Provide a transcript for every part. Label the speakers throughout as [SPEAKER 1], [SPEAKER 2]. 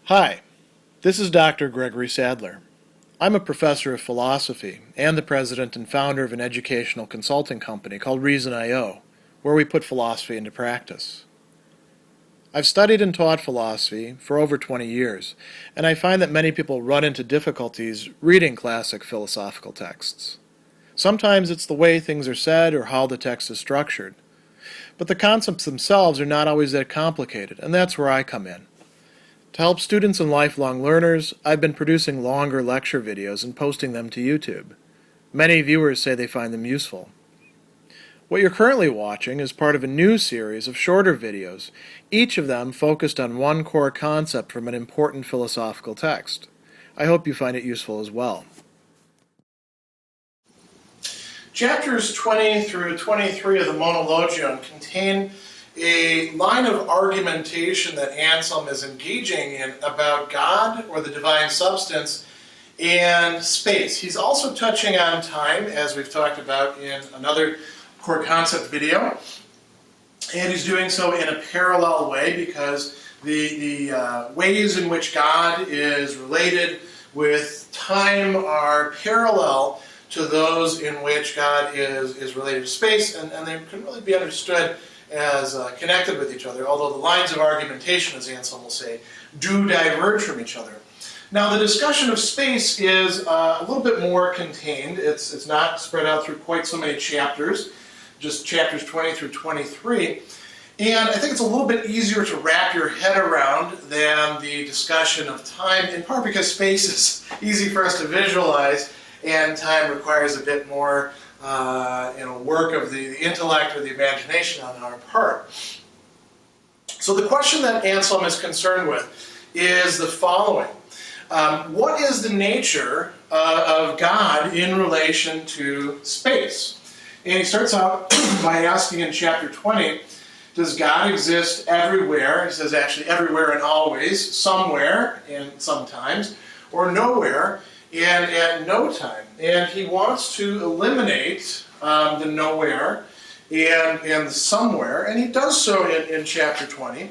[SPEAKER 1] Hi, this is Dr. Gregory Sadler. I'm a professor of philosophy and the president and founder of an educational consulting company called Reason.io, where we put philosophy into practice. I've studied and taught philosophy for over 20 years, and I find that many people run into difficulties reading classic philosophical texts. Sometimes it's the way things are said or how the text is structured. But the concepts themselves are not always that complicated, and that's where I come in. To help students and lifelong learners, I've been producing longer lecture videos and posting them to YouTube. Many viewers say they find them useful. What you're currently watching is part of a new series of shorter videos, each of them focused on one core concept from an important philosophical text. I hope you find it useful as well. Chapters 20 through 23 of the Monologion contain a line of argumentation that Anselm is engaging in about God, or the divine substance, and space. He's also touching on time, as we've talked about in another core concept video, and he's doing so in a parallel way because the ways in which God is related with time are parallel to those in which God is related to space, and they can really be understood as connected with each other, although the lines of argumentation, as Anselm will say, do diverge from each other. Now, the discussion of space is a little bit more contained. It's not spread out through quite so many chapters, just chapters 20 through 23. And I think it's a little bit easier to wrap your head around than the discussion of time, in part because space is easy for us to visualize, and time requires a bit more work of the intellect or the imagination on our part. So the question that Anselm is concerned with is the following. What is the nature of God in relation to space? And he starts out by asking in chapter 20, does God exist everywhere? He says actually everywhere and always, somewhere and sometimes, or nowhere and at no time. And he wants to eliminate the nowhere and the somewhere, and he does so in chapter 20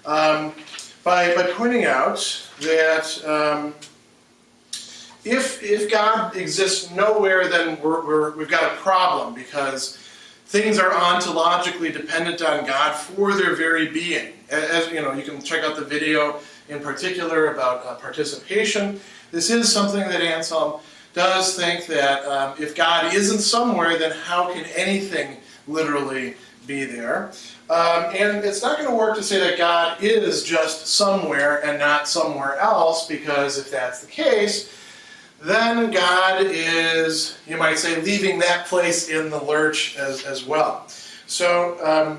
[SPEAKER 1] by pointing out that if God exists nowhere, then we've got a problem, because things are ontologically dependent on God for their very being. As you know, you can check out the video in particular about participation. This is something that Anselm does think that if God isn't somewhere, then how can anything literally be there? And it's not going to work to say that God is just somewhere and not somewhere else, because if that's the case, then God is, you might say, leaving that place in the lurch as well. So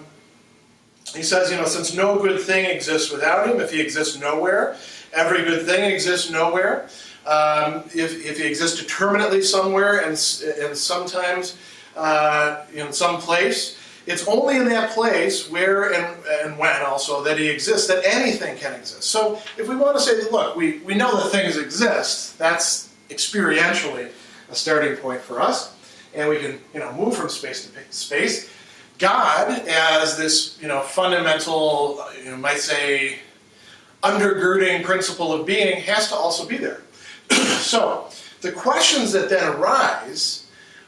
[SPEAKER 1] he says, since no good thing exists without him, if he exists nowhere, every good thing exists nowhere. If he exists determinately somewhere and sometimes in some place, it's only in that place where and when also that he exists that anything can exist. So if we want to say that, look, we know that things exist, that's experientially a starting point for us, and we can move from space to space. God, as this fundamental, might say, undergirding principle of being, has to also be there. So the questions that then arise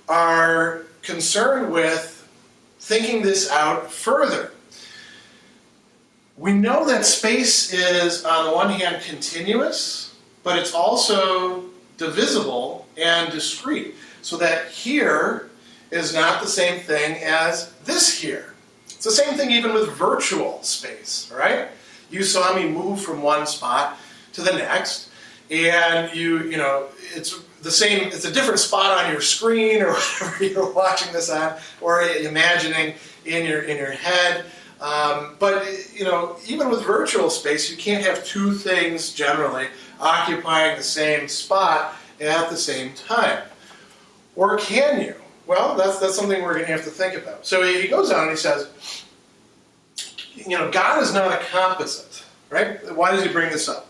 [SPEAKER 1] are concerned with thinking this out further. We know that space is, on the one hand, continuous, but it's also divisible and discrete, so that here is not the same thing as this here. It's the same thing even with virtual space, right? You saw me move from one spot to the next, and it's the same, it's a different spot on your screen or whatever you're watching this on, or imagining in your head. But even with virtual space, you can't have two things generally occupying the same spot at the same time. Or can you? Well, that's something we're going to have to think about. So he goes on and he says, God is not a composite, right? Why does he bring this up?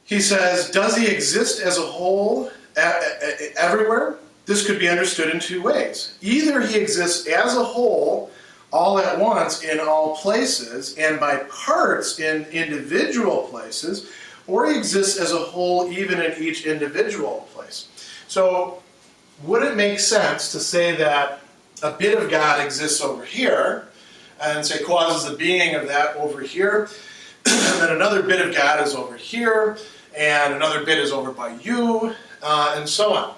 [SPEAKER 1] He says, does he exist as a whole everywhere? This could be understood in two ways. Either he exists as a whole all at once in all places, and by parts in individual places, or he exists as a whole even in each individual place. So, would it make sense to say that a bit of God exists over here, and say causes the being of that over here, and then another bit of God is over here, and another bit is over by you, and so on?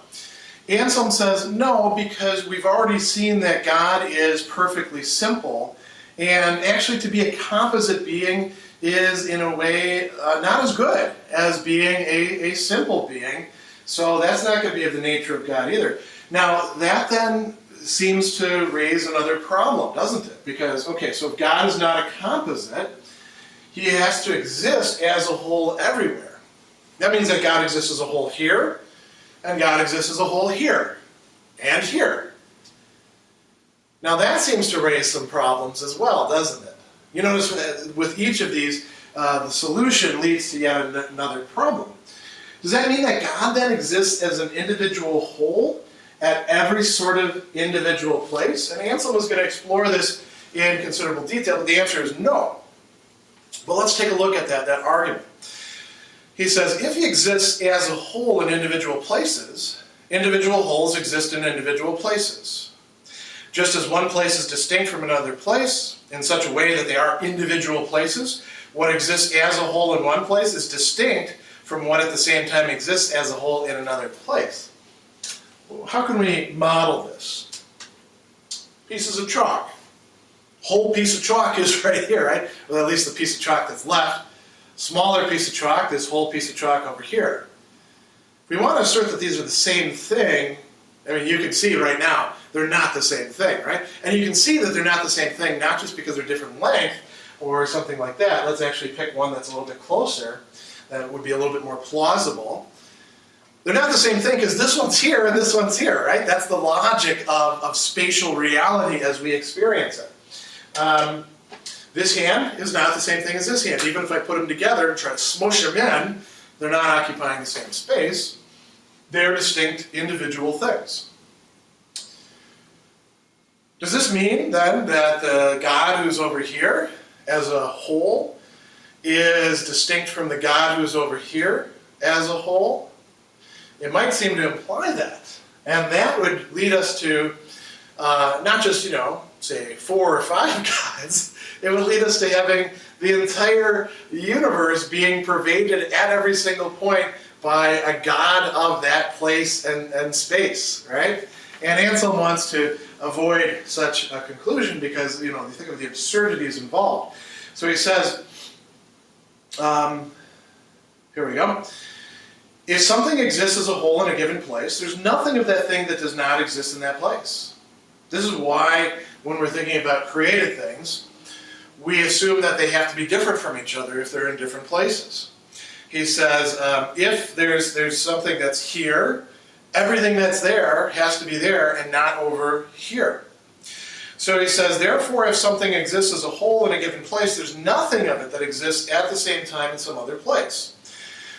[SPEAKER 1] Anselm says no, because we've already seen that God is perfectly simple, and actually to be a composite being is in a way not as good as being a simple being, so that's not going to be of the nature of God either. Now that then seems to raise another problem, doesn't it? Because, okay, so if God is not a composite, he has to exist as a whole everywhere. That means that God exists as a whole here, and God exists as a whole here, and here. Now that seems to raise some problems as well, doesn't it? You notice with each of these, the solution leads to yet another problem. Does that mean that God then exists as an individual whole at every sort of individual place? And Anselm is going to explore this in considerable detail, but the answer is no. But let's take a look at that argument. He says, if he exists as a whole in individual places, individual wholes exist in individual places. Just as one place is distinct from another place in such a way that they are individual places, what exists as a whole in one place is distinct from what at the same time exists as a whole in another place. How can we model this? Pieces of chalk. Whole piece of chalk is right here, right? Well, at least the piece of chalk that's left. Smaller piece of chalk, this whole piece of chalk over here. If we want to assert that these are the same thing, I mean, you can see right now, they're not the same thing, right? And you can see that they're not the same thing, not just because they're different length or something like that. Let's actually pick one that's a little bit closer, that would be a little bit more plausible. They're not the same thing because this one's here and this one's here, right? That's the logic of spatial reality as we experience it. This hand is not the same thing as this hand. Even if I put them together and try to smush them in, they're not occupying the same space. They're distinct individual things. Does this mean then that the God who's over here as a whole is distinct from the God who's over here as a whole? It might seem to imply that. And that would lead us to not just, say 4 or 5 gods. It would lead us to having the entire universe being pervaded at every single point by a God of that place and space, right? And Anselm wants to avoid such a conclusion because, you think of the absurdities involved. So he says, here we go. If something exists as a whole in a given place, there's nothing of that thing that does not exist in that place. This is why, when we're thinking about created things, we assume that they have to be different from each other if they're in different places. He says, if there's something that's here, everything that's there has to be there and not over here. So he says, therefore, if something exists as a whole in a given place, there's nothing of it that exists at the same time in some other place.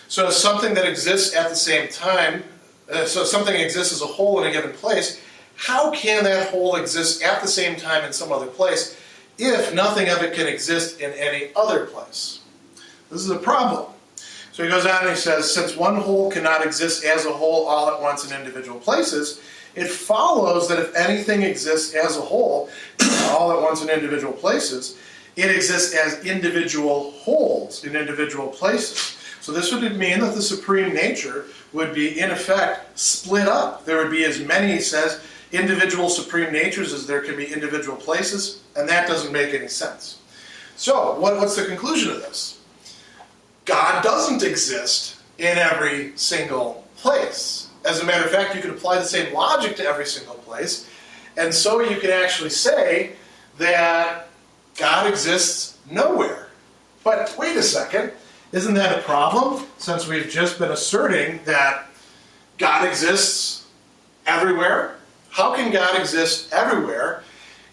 [SPEAKER 1] So something that exists at the same time, so something exists as a whole in a given place, how can that whole exist at the same time in some other place if nothing of it can exist in any other place? This is a problem. So he goes on and he says, since one whole cannot exist as a whole all at once in individual places, it follows that if anything exists as a whole all at once in individual places, it exists as individual wholes in individual places. So this would mean that the supreme nature would be, in effect, split up. There would be as many, he says, individual supreme natures as there can be individual places, and that doesn't make any sense. So, what's the conclusion of this? God doesn't exist in every single place. As a matter of fact, you could apply the same logic to every single place, and so you can actually say that God exists nowhere. But wait a second, isn't that a problem, since we've just been asserting that God exists everywhere? How can God exist everywhere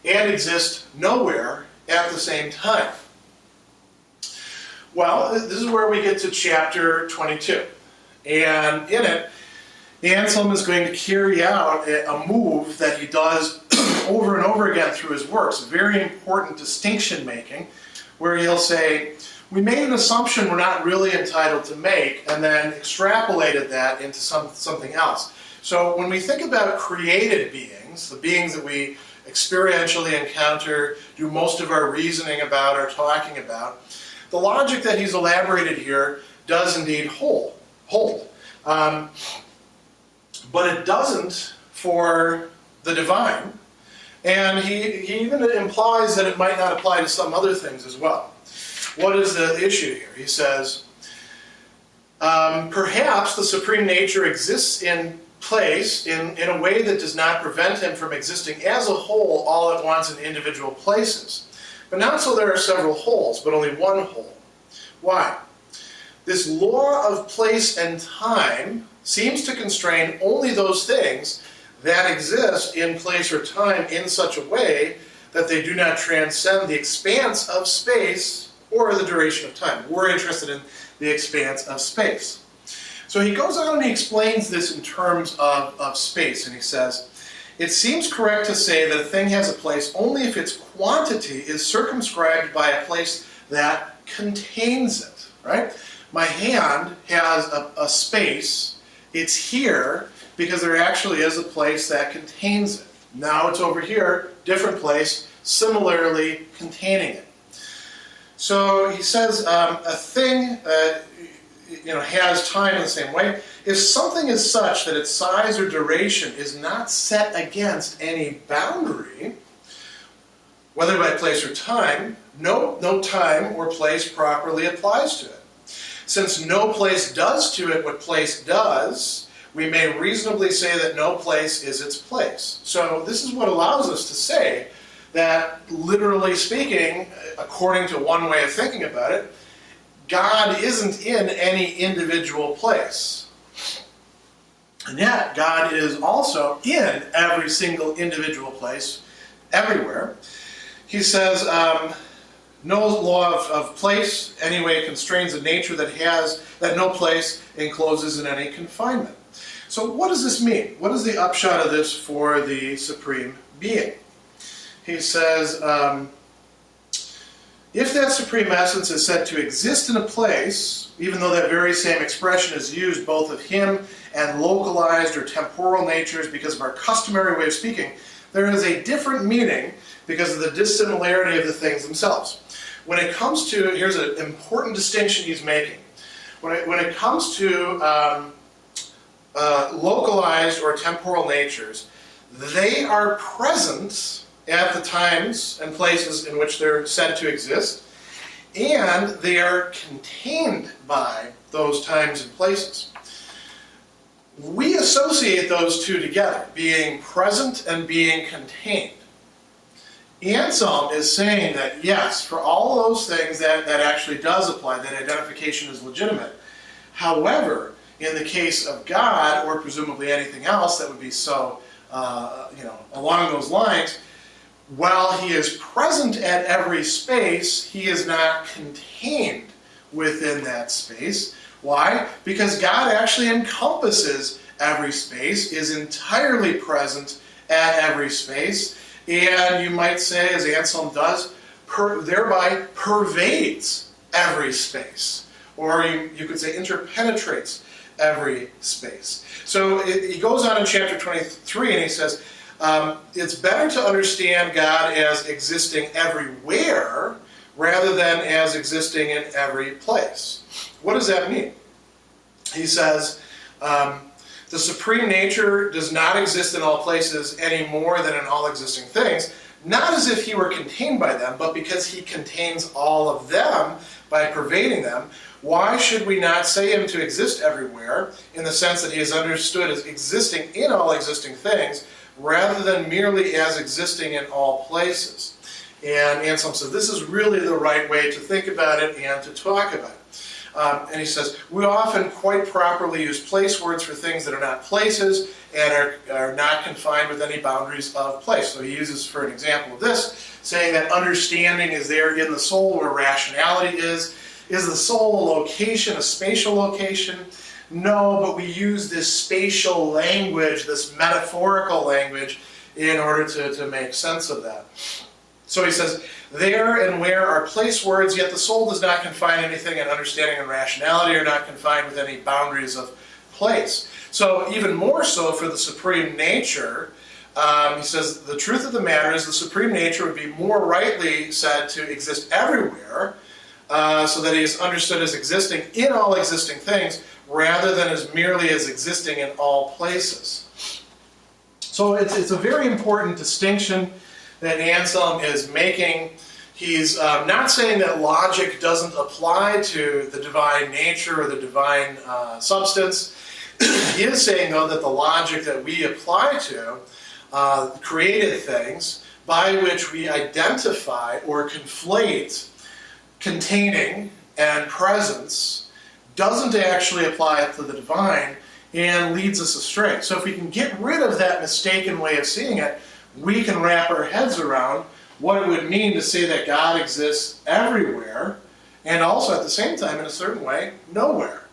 [SPEAKER 1] and exist nowhere at the same time? Well, this is where we get to chapter 22. And in it, Anselm is going to carry out a move that he does over and over again through his works, very important distinction making, where he'll say, we made an assumption we're not really entitled to make, and then extrapolated that into something else. So when we think about created beings, the beings that we experientially encounter, do most of our reasoning about or talking about, the logic that he's elaborated here does indeed hold. But it doesn't for the divine, and he even implies that it might not apply to some other things as well. What is the issue here? He says, perhaps the supreme nature exists in place in a way that does not prevent him from existing as a whole all at once in individual places. But not so there are several wholes, but only one whole. Why? This law of place and time seems to constrain only those things that exist in place or time in such a way that they do not transcend the expanse of space or the duration of time. We're interested in the expanse of space. So he goes on and he explains this in terms of space, and he says, it seems correct to say that a thing has a place only if its quantity is circumscribed by a place that contains it, right? My hand has a space. It's here because there actually is a place that contains it. Now it's over here, different place, similarly containing it. So he says a thing has time in the same way. If something is such that its size or duration is not set against any boundary, whether by place or time, no time or place properly applies to it. Since no place does to it what place does, we may reasonably say that no place is its place. So this is what allows us to say that, literally speaking, according to one way of thinking about it, God isn't in any individual place. And yet, God is also in every single individual place, everywhere. He says, no law of place anyway constrains a nature that no place encloses in any confinement. So what does this mean? What is the upshot of this for the Supreme Being? He says, if that supreme essence is said to exist in a place, even though that very same expression is used both of him and localized or temporal natures because of our customary way of speaking, there is a different meaning because of the dissimilarity of the things themselves. When it comes to, here's an important distinction he's making. When it comes to localized or temporal natures, they are present at the times and places in which they're said to exist, and they are contained by those times and places. We associate those two together, being present and being contained. Anselm is saying that, yes, for all those things that actually does apply, that identification is legitimate. However, in the case of God, or presumably anything else that would be so, along those lines, while he is present at every space, he is not contained within that space. Why? Because God actually encompasses every space, is entirely present at every space, and you might say, as Anselm does, thereby pervades every space. Or you could say interpenetrates every space. So he goes on in chapter 23 and he says, it's better to understand God as existing everywhere rather than as existing in every place. What does that mean? He says, the supreme nature does not exist in all places any more than in all existing things, not as if he were contained by them, but because he contains all of them by pervading them. Why should we not say him to exist everywhere, in the sense that he is understood as existing in all existing things, rather than merely as existing in all places? And Anselm says this is really the right way to think about it and to talk about it. And he says, we often quite properly use place words for things that are not places and are not confined with any boundaries of place. So he uses, for an example of this, saying that understanding is there in the soul where rationality is. Is the soul a location, a spatial location? No, but we use this spatial language, this metaphorical language, in order to make sense of that. So he says, there and where are place words, yet the soul does not confine anything, and understanding and rationality are not confined with any boundaries of place. So even more so for the supreme nature, he says, the truth of the matter is the supreme nature would be more rightly said to exist everywhere, so that he is understood as existing in all existing things, rather than as merely as existing in all places. So it's a very important distinction that Anselm is making. He's not saying that logic doesn't apply to the divine nature or the divine substance. He is saying, though, that the logic that we apply to created things by which we identify or conflate containing and presence doesn't actually apply to the divine and leads us astray. So if we can get rid of that mistaken way of seeing it, we can wrap our heads around what it would mean to say that God exists everywhere, and also at the same time, in a certain way, nowhere.